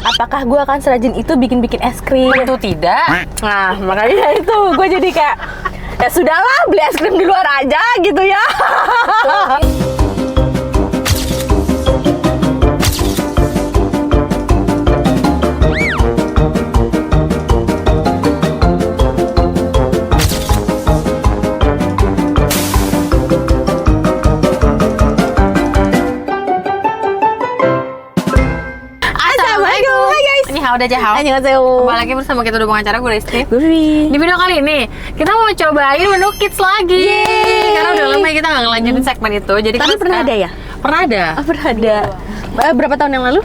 Apakah gue akan serajin itu bikin es krim? Tentu tidak. Nah, makanya itu gue jadi kayak ya sudahlah, beli es krim di luar aja gitu ya. Udah jauh. Annyeonghaseyo. Kembali lagi bersama kita udah pengacara gue Resti. Guri. Di video kali ini kita mau cobain menu kids lagi. Yeay. Karena udah lama kita nggak ngelanjutin segmen itu. Jadi Tapi kita pernah ada ya? Pernah ada. Oh, pernah ada. Berapa tahun yang lalu?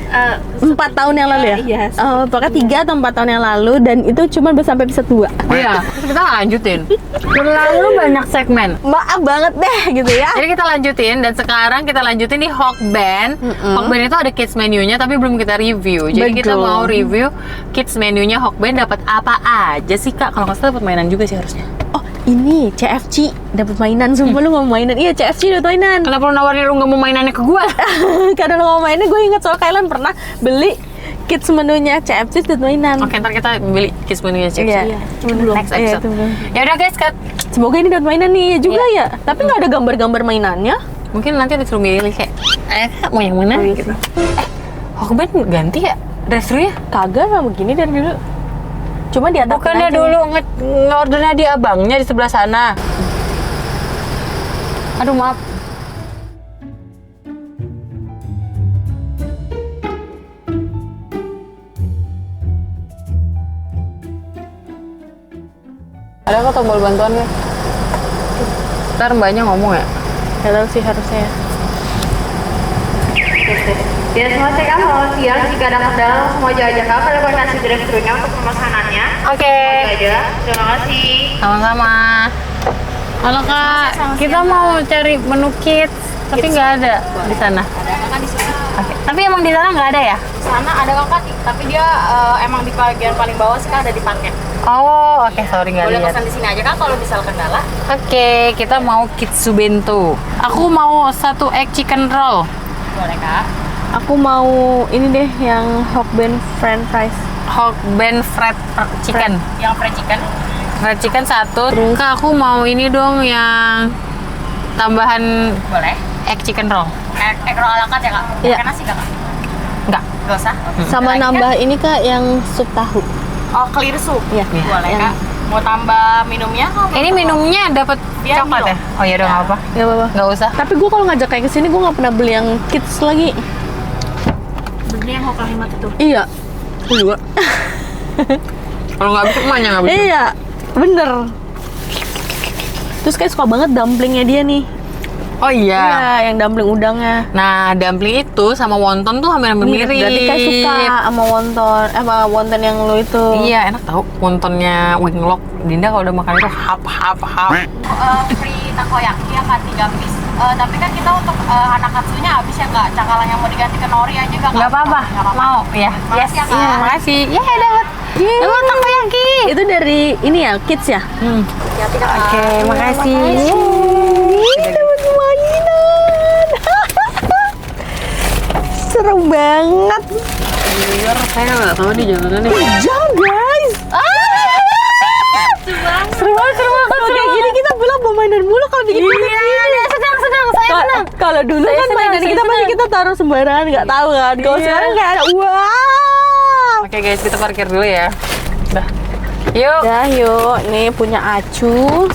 4 tahun yang lalu ya? Iya. Oh, pokoknya 3 atau 4 tahun yang lalu dan itu cuma bisa sampai episode 2. Iya. Terus kita nggak lanjutin. Terlalu banyak segmen. Maaf banget deh gitu ya. Jadi kita lanjutin dan sekarang kita lanjutin di Hokben. Hokben itu ada kids menunya tapi belum kita review. Jadi kita Betul. mau review kids menunya Hokben dapat apa aja sih Kak? Kalau nggak salah dapat mainan juga sih harusnya. Oh, ini CFC dapat mainan. Sumpah lu ngomong mainan. Iya, CFC dapat mainan. Kenapa lu nawarin lu nggak mau mainannya ke gua? Karena lu ngomong mainan, gue inget soal Kailan pernah beli kids menunya CFC dapat mainan. Oke, ntar kita beli kids menunya CFC. Iya. Belum. Next Iya, episode. itu belum. Ya udah guys, Kak. Semoga ini dapat mainan nih juga ya. Tapi nggak ada gambar-gambar mainannya. Mungkin nanti disuruh milih kayak, Kak mau yang mana? Oh, iya gitu. Hokben ganti ya drive-thru-nya? Kagak sama begini dari dulu. Cuma di atas Bukannya dulu nge-ordernya di abangnya di sebelah sana. Aduh maaf. Ada kok tombol bantuannya? Ntar mbaknya ngomong ya? Gak tahu sih harusnya ya. Ya, semua cek selamat siang. Jika ada kendala, semua aja kak pada koordinasi drive-thru-nya untuk pemesanannya. Oke. Semoga aja. Terima kasih. Sama-sama. Halo Kak, kita mau cari menu kids, tapi nggak ada di sana. Ada kakak di sini. Oke. Tapi emang di sana nggak ada ya? Sana ada kakak, tapi dia emang di bagian paling bawah sih kak, ada di paket. Oh, oke, sorry nggak Boleh lihat. pesan di sini aja kak kalau misal kendala. Oke, kita mau kitsu bento. Aku mau 1 egg chicken roll. Boleh kak. Aku mau ini deh yang Hokben French fries. Hokben fried chicken. Yang fried chicken. Fried chicken 1. Kak, aku mau ini dong yang tambahan Boleh. egg chicken roll. Egg roll ala carte ya kak. Iya. Pakai nasi nggak kak? Enggak. Nggak usah. Sama Lagi, nambah ini Kak yang sup tahu. Kak? Oh, clear soup. Iya. Boleh Yang- kak. Mau tambah minumnya? Ini minumnya dapat Dia coklat Milo. ya? Oh iya dong, nggak apa. Gak apa-apa. Nggak usah. Tapi gue kalau ngajak kayak kesini gue nggak pernah beli yang kids lagi. Beli yang Hoka Himat itu. Iya. Aku juga. Kalau nggak bisa, emaknya nggak bisa. Iya, bener. Terus kayak suka banget dumplingnya dia nih. Oh iya. Iya, yang dumpling udangnya. Nah, dumpling itu sama wonton tuh hampir mirip. Berarti kayak suka sama wonton yang lo itu. Iya, enak tau. Wontonnya Winglock. Dinda kalau udah makan itu hap. Free takoyaki ya kak, 3 piece. Tapi kan kita untuk hanakatsunya habis ya kak. Cakalang yang mau diganti ke nori aja gak kak? Nggak apa-apa. Mau? Ya. Makasih ya, Kak. Iya, makasih. Ya, dapat. Yeay. Dapat takoyaki. Itu dari ini ya, kids ya? Hati-hati kak. Oke, makasih. Yeay, dapat mainan. Seru banget. Jujur, saya nggak tahu di jalanan nih. Jam guys. Seru banget. Kalau kayak gini kita pulang bawa mainan mulu kalau bikin Iya, sedang. Saya senang. Kalau dulu Saya kan senang, mainan saya kita pasti senang. kita taruh sembarangan, nggak tahu kan. Kalau Iya. sekarang nggak ada. Wow. Oke guys, kita parkir dulu ya. Udah. Yuk. Ya yuk, nih punya acu,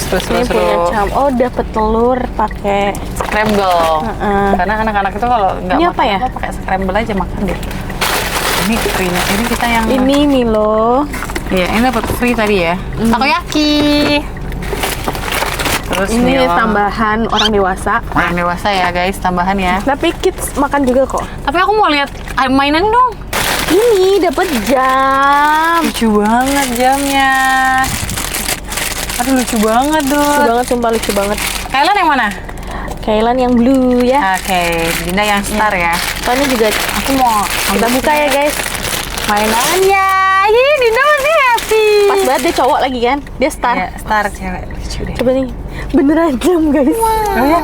Terus ini punya cam. Oh dapat telur pakai. scramble. Heeh. Karena anak-anak itu kalau nggak Ini makan apa ya? pakai scramble aja makan deh. Ini free-nya. Ini kita yang Ini Milo. Iya, ini dapat free tadi ya. Takoyaki. Terus Ini Milo. tambahan orang dewasa. Orang dewasa ya guys, tambahan ya. Tapi kids makan juga kok. Tapi aku mau lihat mainan dong. Ini dapat jam. Lucu banget jamnya. Aduh lucu banget Lucu tuh. banget, sumpah lucu banget. Kalian yang mana? Kailan yang blue ya. Oke, Dinda yang star ya. Soalnya juga Aku mau kita buka ya guys. mainannya. Ih, Dinda masih happy. Pas banget dia cowok lagi kan. Dia star. Iya, star cewek lucu deh. Coba nih. Beneran jam guys. Oh ya?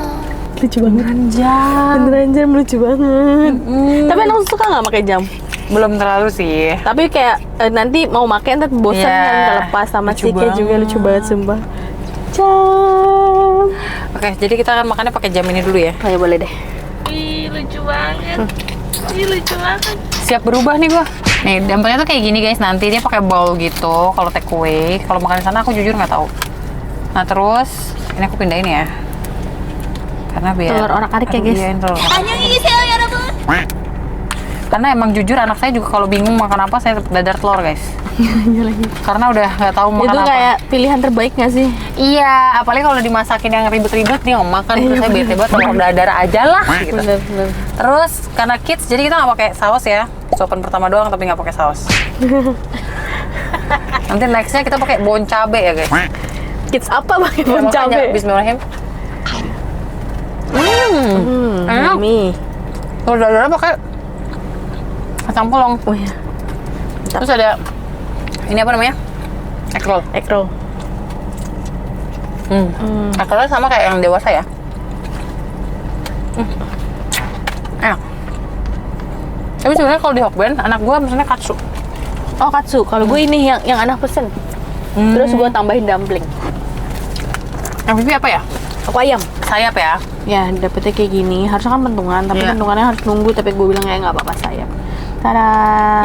Lucu banget. Jam. Beneran jam lucu banget. Tapi emang suka nggak pakai jam? Belum terlalu sih. Tapi kayak nanti mau makan tapi bosan Iya. kan nggak lepas sama Lucu Cike juga lucu banget. banget sumpah. Jam. Oke, jadi kita akan makannya pakai jam ini dulu ya. Oh, ya boleh deh. Ih, lucu banget. Ih, lucu banget. Siap berubah nih gua. Nih, dampaknya tuh kayak gini guys. Nanti dia pakai bowl gitu kalau take away. Kalau makan di sana aku jujur nggak tahu. Nah, terus ini aku pindahin ya. Karena biar Telur orak-arik ya, guys. Iya, ini telur orak-arik. 안녕히계세요 여러분. Karena emang jujur anak saya juga kalau bingung makan apa saya dadar telur guys. Iya lagi. Karena udah nggak tahu makan Itu apa. kayak pilihan terbaik nggak sih? Iya, apalagi kalau dimasakin yang ribet-ribet nih om makan terus saya bete banget telur dadar aja lah gitu. Bener. Terus karena kids jadi kita nggak pakai saus ya. Suapan pertama doang tapi nggak pakai saus. Nanti nextnya kita pakai bon cabe ya guys. Kids apa pakai Ya, bon makanya, cabe? Bismillahirrahmanirrahim. Enak. Mie. Telur dadar pakai kacang polong. Oh ya. Terus ada ini apa namanya? Egg roll. Egg roll. Egg rollnya sama kayak yang dewasa ya. Enak. Tapi sebenarnya kalau di Hokben, anak gua misalnya katsu. Oh katsu. Kalau gue ini yang anak pesen. Terus gue tambahin dumpling. Yang Vivi apa ya? Aku ayam. Sayap ya. Ya dapetnya kayak gini. Harusnya kan pentungan, tapi Iya. pentungannya harus nunggu. Tapi gue bilang ya nggak apa-apa sayap. Tada.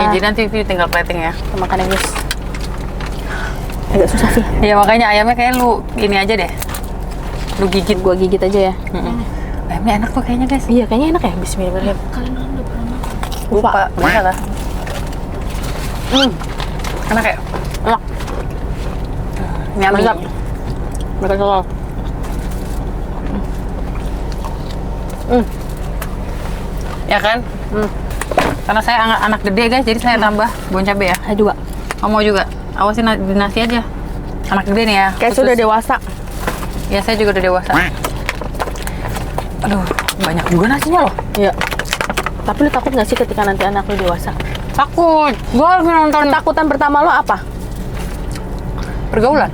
Ya jadi nanti Vivi tinggal plating ya. Kita makan ya guys. Agak susah sih. Ya makanya ayamnya kayak lu ini aja deh. Lu gigit. Gue gigit aja ya. Ayamnya enak tuh kayaknya guys. Iya kayaknya enak ya. Bismillahirrahmanirrahim. Kalian udah pernah makan? Lupa. Bisa lah. Enak ya? Enak. Yummy. Mantap. Makan telur. Ya kan? Karena saya anak gede guys, jadi saya tambah bon cabe ya. Saya juga. Kamu mau juga? Awasin di nasi aja. Anak gede nih ya. Kayak khusus. sudah dewasa. Ya saya juga udah dewasa. Aduh, banyak juga nasinya loh. Iya. Tapi lu takut nggak sih ketika nanti anak lu dewasa? Takut. Gua harus nonton Ketakutan pertama lo apa? pergaulan.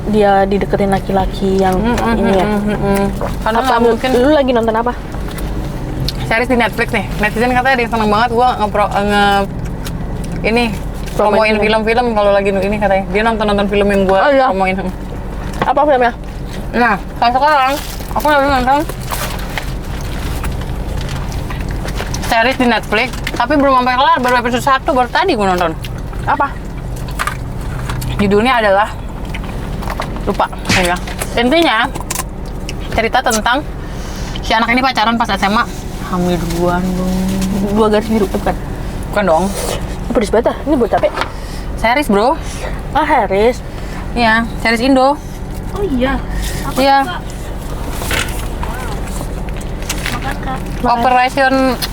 Dia dideketin laki-laki yang ini ya. Karena Apa nggak mungkin lu lagi nonton apa? series di Netflix nih. Netizen katanya ada yang seneng banget gua ini promoin film-film kalau lagi ini katanya. Dia nonton film yang gua Oh, iya. promoin. Apa filmnya? Nah, kalau sekarang aku lagi nonton series di Netflix, tapi belum sampai kelar, baru episode 1 baru tadi gua nonton. Apa? Judulnya adalah lupa saya. Intinya cerita tentang si anak ini pacaran pas SMA, hamil duluan dong. 2 garis biru bukan? Bukan dong. Pedes banget ah. Ini buat capek. Series, Bro. Ah, Haris. Iya, series Indo. Oh iya. Iya. Makan kak.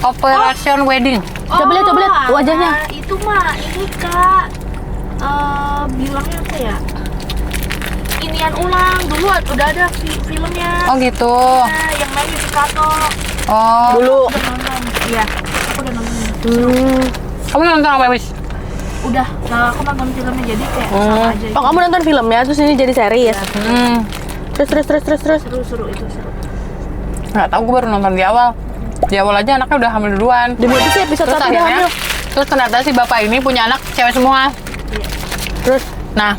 Operation Wedding. Coba lihat wajahnya. Itu mah ini kak. Bilangnya apa ya? Inian ulang dulu udah ada filmnya. Oh gitu. Nah, yang main di Kato. Oh. Dulu. Udah nonton. Iya. Aku udah nonton. Kamu nonton apa, Wis? Udah. Nah, aku nonton filmnya jadi kayak sama aja. Oh, kamu nonton filmnya terus ini jadi series. Terus. Seru itu seru. Nggak tahu, gue baru nonton di awal. Di awal aja anaknya udah hamil duluan. Demi itu sih episode Terus 1 udah akhirnya, hamil. terus ternyata si bapak ini punya anak cewek semua. Terus Nah,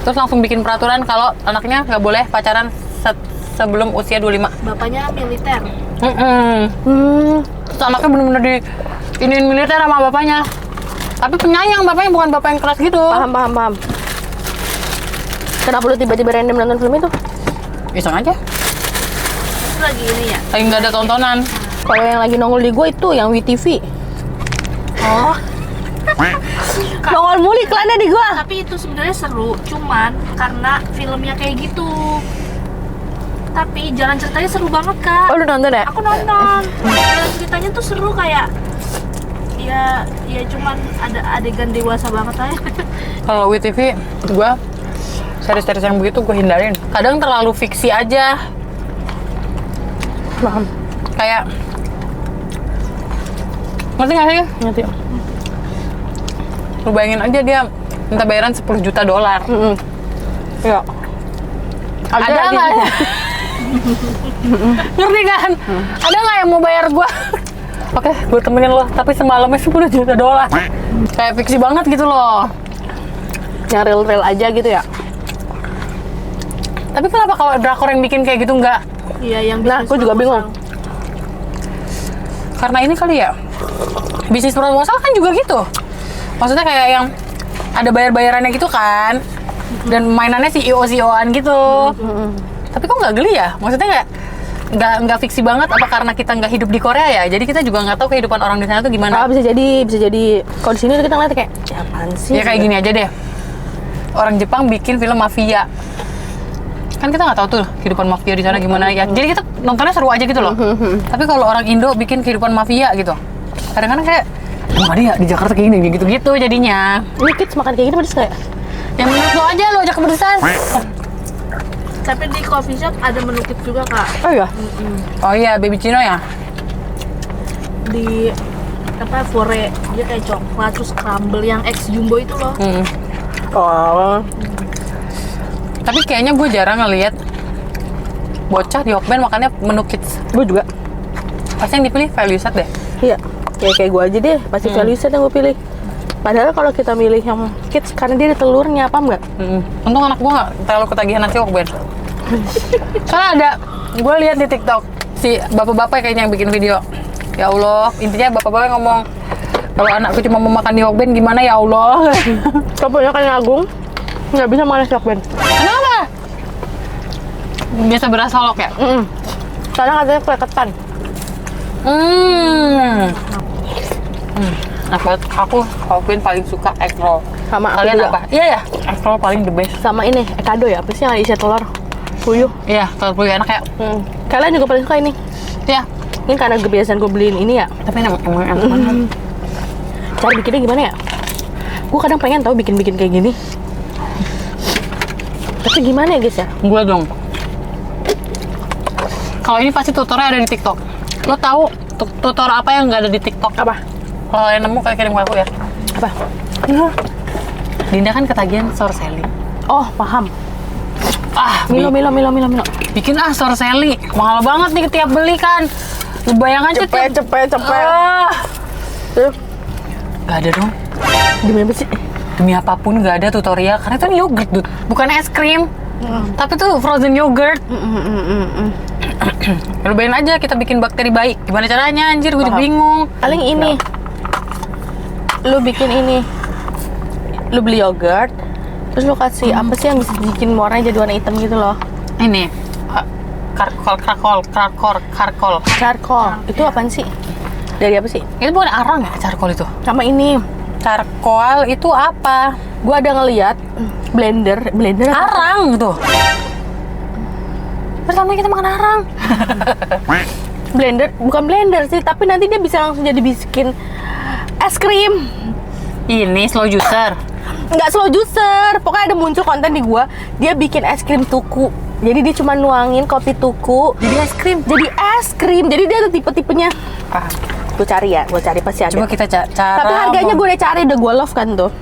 terus langsung bikin peraturan kalau anaknya nggak boleh pacaran sebelum usia 25. Bapaknya militer. Terus anaknya bener-bener di iniin militer sama bapaknya. Tapi penyayang, bapaknya bukan bapak yang keras gitu. paham. Kenapa lu tiba-tiba random nonton film itu? Iseng aja, Itu lagi ini ya. lagi nggak ada tontonan. Kalau yang lagi nongol di gue itu yang WTV. Oh. Nongol mulu iklannya di gue. Tapi itu sebenarnya seru, cuman karena filmnya kayak gitu. Tapi jalan ceritanya seru banget kak. Oh, lu nonton ya? Aku nonton. Jalan ceritanya tuh seru kayak ya cuman ada adegan dewasa banget aja. Kalau WTV, gue series-series yang begitu gue hindarin. Kadang terlalu fiksi aja. Paham. Kayak ngerti nggak sih? Ngerti. Lu bayangin aja dia minta bayaran $10 juta. Iya. Ada nggak? Ngerti kan? Ada nggak yang mau bayar gue? Oke, gue temenin lo, tapi semalamnya 10 juta dolar. Kayak fiksi banget gitu loh. Yang real aja gitu ya. Tapi kenapa kalau drakor yang bikin kayak gitu nggak? Iya, yang Nah, bisnis aku juga bingung. Karena ini kali ya, bisnis proposal kan juga gitu. Maksudnya kayak yang ada bayar-bayarannya gitu kan, dan mainannya CEO-an gitu. Tapi kok nggak geli ya? Maksudnya nggak fiksi banget, apa karena kita nggak hidup di Korea ya? Jadi kita juga nggak tahu kehidupan orang di sana tuh gimana. Ah, bisa jadi. Kalau di sini tuh kita ngeliat kayak, ya apaan sih? Ya kayak gini aja deh. Orang Jepang bikin film mafia. Kan kita nggak tahu tuh kehidupan mafia di sana gimana ya. Jadi kita nontonnya seru aja gitu loh. Tapi kalau orang Indo bikin kehidupan mafia gitu, kadang-kadang kayak, oh ada ya di Jakarta kayak gini, gitu-gitu jadinya. Ini kids makan kayak gini pedes kayak. Yang menurut lo aja, lo ajak kepedesan. Tapi di coffee shop ada menu kids juga, Kak. Oh iya. Oh iya, baby Cino ya? Di apa fore dia kayak coklat terus crumble yang ex jumbo itu loh. Oh. Tapi kayaknya gue jarang ngeliat bocah di Hokben makannya menu kids. Gue juga. Pasti yang dipilih value set deh. Iya. Kayak gue aja deh. Pasti value set yang gue pilih. Padahal kalau kita milih yang kids karena dia ada telurnya, apa enggak? Untung anak gue gak terlalu ketagihan nasi Hokben. Soalnya ada, gue lihat di TikTok si bapak-bapak kayaknya yang bikin video. Ya Allah, intinya bapak-bapak ngomong, kalau anakku cuma mau makan di Hokben gimana ya Allah. Kalau punya kan Agung nggak bisa makan nasi Hokben. Kenapa? Biasa beras solok ya? Karena katanya kue ketan. Aku Hokben paling suka egg roll. Sama aku Kalian juga. apa? Iya ya, egg roll paling the best. Sama ini ekado ya, apa sih yang isi telur puyuh. Iya, telur puyuh enak ya. Kalian juga paling suka ini. Iya, Ini karena kebiasaan gue beliin ini ya. tapi emang enak banget. Cara bikinnya gimana ya? Gue kadang pengen tahu bikin kayak gini. Tapi gimana ya guys ya? Gue dong. Kalau ini pasti tutornya ada di TikTok. Lo tahu tutor apa yang nggak ada di TikTok? Apa? Kalau yang nemu kayak kirim ke aku ya. Apa? Dinda kan ketagihan sorselling. Oh, paham. Milo. Bikin sorselling. Mahal banget nih tiap beli kan. Lu bayangin aja Cepet. Tuh, Gak ada dong. gimana sih? Demi apapun gak ada tutorial. Karena itu yogurt, Dut. Bukan es krim. Tapi tuh frozen yogurt. Lu bayangin aja kita bikin bakteri baik. Gimana caranya anjir, gue juga Paham. bingung. Paling ini. Lu bikin ini. Lu beli yogurt, terus lu kasih apa sih yang bisa bikin warnanya jadi warna hitam gitu loh? Ini karkol. Charcoal. Itu apaan sih? Dari apa sih? Itu bukan arang ya charcoal itu? Sama ini. Charcoal itu apa? Gua ada ngeliat blender apa? Arang gitu. Pertama kita makan arang. Blender, bukan blender sih, tapi nanti dia bisa langsung jadi bikin es krim. Ini slow juicer. Nggak slow juicer, pokoknya ada muncul konten di gua, dia bikin es krim tuku. Jadi dia cuma nuangin kopi tuku Jadi es krim. Jadi dia ada tipe-tipenya. Paham. Gue cari pasti ada. Coba kita cara. Tapi harganya gue udah cari, udah gue love kan tuh.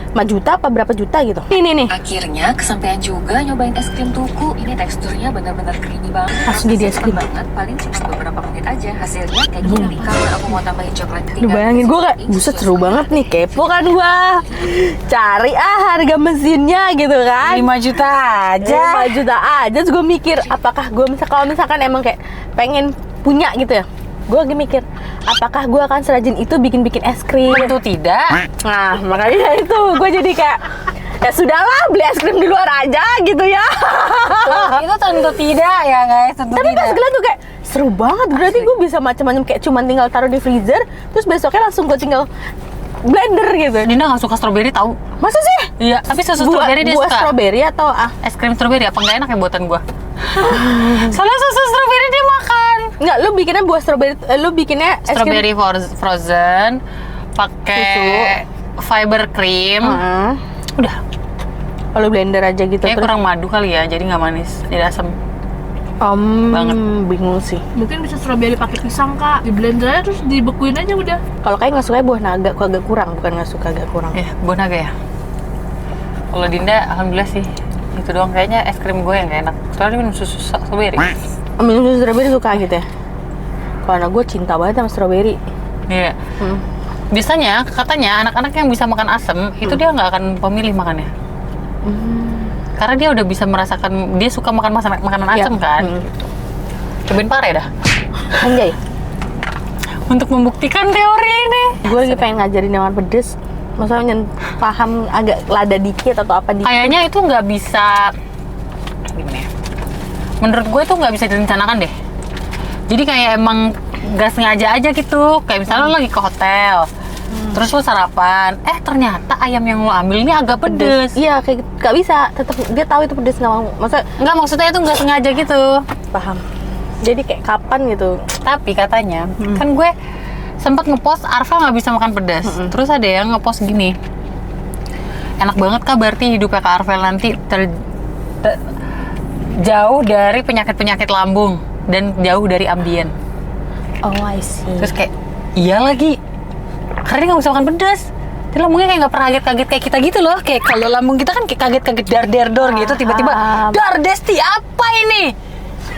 5 juta apa berapa juta gitu. Ini nih. Akhirnya kesampaian juga nyobain es krim tuku. Ini teksturnya benar-benar creamy banget. Langsung jadi es krim. Banget, paling cuma beberapa menit aja. Hasilnya kayak gini nih. Kalau aku mau tambahin coklat Lu bayangin gue kayak, ini buset susu seru banget nih, kepo kan gue. Cari harga mesinnya gitu kan. 5 juta aja. 5 juta aja. Terus gue mikir, apakah gue kalau misalkan emang kayak pengen punya gitu ya, gue lagi mikir, apakah gue akan serajin itu bikin es krim? Tentu tidak. Nah, makanya itu gue jadi kayak, ya sudahlah beli es krim di luar aja gitu ya. Itu tentu tidak ya guys, tentu Tapi pas tidak. gue liat tuh kayak seru banget, berarti gue bisa macam-macam kayak cuman tinggal taruh di freezer, terus besoknya langsung gue tinggal blender gitu. Dinda nggak suka stroberi tahu? Masa sih? Iya, tapi susu stroberi dia buah suka. stroberi atau Es krim stroberi apa nggak enak ya buatan gua? Soalnya susu stroberi dia makan. Enggak, lu bikinnya buah stroberi, lu bikinnya es krim. Strawberry frozen, pakai fiber cream. Udah. Kalau blender aja gitu. Kayak kurang madu kali ya, jadi nggak manis, jadi asam. banget. Bingung sih. Mungkin bisa strawberry pakai pisang, Kak. Di blender aja terus dibekuin aja udah. Kalau kayak nggak suka buah naga, kok agak kurang, bukan nggak suka agak kurang. Ya, buah naga ya. Kalau Dinda, alhamdulillah sih, itu doang kayaknya es krim gue yang gak enak. Soalnya dia minum susu strawberry. Minum susu strawberry suka gitu ya? Kalau anak gue cinta banget sama strawberry. Iya. Biasanya katanya anak-anak yang bisa makan asam itu dia nggak akan pemilih makannya. Karena dia udah bisa merasakan, dia suka makan makanan asam kan. Cobain pare dah. Anjay. Untuk membuktikan teori ini. Gue lagi pengen ngajarin yang makan pedes. Maksudnya paham agak lada dikit atau apa dikit. Kayaknya itu nggak bisa, gimana ya? Menurut gue itu nggak bisa direncanakan deh. Jadi kayak emang gak sengaja aja gitu. Kayak misalnya lo lagi ke hotel, terus lo sarapan, ternyata ayam yang lo ambil ini agak pedes. Iya, kayak gak bisa. Tetap dia tahu itu pedes, nggak mau. Maksudnya itu nggak sengaja gitu. Paham. Jadi kayak kapan gitu. Tapi katanya, kan gue sempat ngepost Arfa nggak bisa makan pedas. Terus ada yang ngepost gini, enak banget Kak, berarti hidupnya Kak Arvel nanti jauh dari penyakit-penyakit lambung dan jauh dari ambien. Oh, I see. Terus kayak, iya lagi, karena dia nggak bisa makan pedas. Dia lambungnya kayak nggak pernah kaget-kaget kayak kita gitu loh. Kayak kalau lambung kita kan kayak kaget-kaget dar-der-dor gitu, tiba-tiba, dar Desti, apa ini?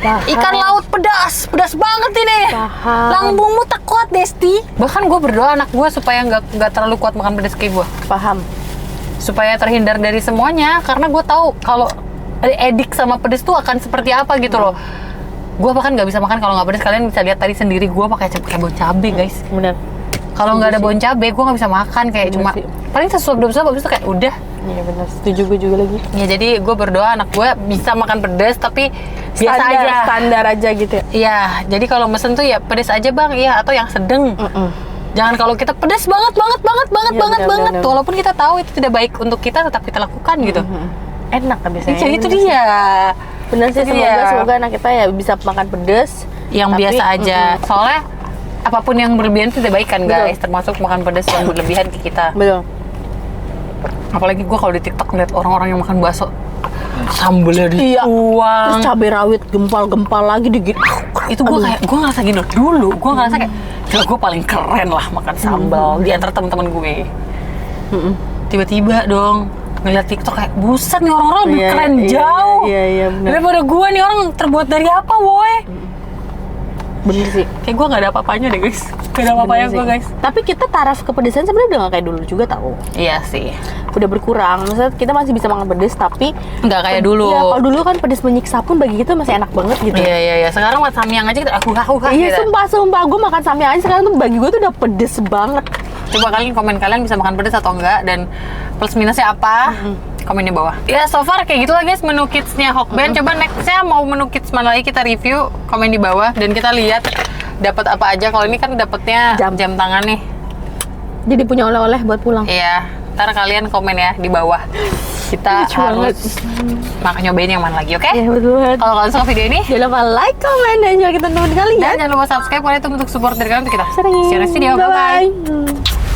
Paham. Ikan laut pedas banget ini. Paham. Lambungmu tak kuat Desti. Bahkan gue berdoa anak gue supaya nggak terlalu kuat makan pedas kayak gue, Paham. supaya terhindar dari semuanya. Karena gue tahu kalau edik sama pedas tuh akan seperti apa gitu loh. Gue bahkan nggak bisa makan kalau nggak pedas. Kalian bisa lihat tadi sendiri gue pakai bon cabe guys. Bener. Kalau nggak ada bon cabe gue nggak bisa makan, kayak Bener cuma sih. paling sesuap dua suap habis itu kayak udah. Iya bener. Setuju gue juga lagi. Ya jadi gue berdoa anak gue bisa makan pedas tapi biasa aja. Standar aja gitu ya. Iya, jadi kalau mesen tuh ya pedas aja bang, iya, atau yang sedang. Jangan kalau kita pedas banget Iya, bener. walaupun kita tahu itu tidak baik untuk kita, tetap kita lakukan gitu. Enak kan biasanya. Jadi itu dia. Bener sih, Itu dia. semoga anak kita ya bisa makan pedes Yang tapi, biasa aja. Soalnya apapun yang berlebihan itu tidak baik kan Betul. guys, termasuk makan pedas yang berlebihan ke kita. Betul. Apalagi gue kalau di TikTok ngeliat orang-orang yang makan bakso sambelnya Iya. dituang. Terus cabai rawit gempal-gempal lagi digigit. Itu gue kayak, gue ngerasa gini loh, dulu gue ngerasa kayak gila, gue paling keren lah makan sambal di antara teman-teman gue. Tiba-tiba dong ngeliat TikTok kayak buset nih orang-orang lebih Iya, keren iya, jauh iya, bener. daripada gue nih, orang terbuat dari apa woy. Bener sih. Kayak gue gak ada apa-apanya deh guys, gak ada apa-apanya Bener gue sih. guys. Tapi kita taraf kepedesan sebenarnya udah gak kayak dulu juga tau. Iya sih, Udah berkurang. Maksudnya kita masih bisa makan pedes tapi nggak kayak dulu. Iya, kalau dulu kan pedes menyiksa pun bagi kita masih enak banget gitu. Iya. Sekarang buat samyang aja kita Iya, gitu. sumpah gue makan samyang aja sekarang tuh bagi gue tuh udah pedes banget. Coba kalian komen, kalian bisa makan pedas atau enggak, dan plus minusnya apa? Komen di bawah. Ya so far kayak gitu lah guys menu kidsnya Hokben. Coba nextnya mau menu kids mana lagi kita review, komen di bawah dan kita lihat dapat apa aja. Kalau ini kan dapatnya Jam. jam tangan nih. Jadi punya oleh-oleh buat pulang. Iya, ntar kalian komen ya di bawah. Kita Lucu banget. harus nyobain yang mana lagi, oke? Iya betul banget. Kalau kalian suka video ini, Jangan lupa like, comment, dan share kita teman kalian. dan jangan lupa subscribe, karena itu untuk support dari kalian untuk kita. Sering. See you next video, bye-bye. Bye-bye.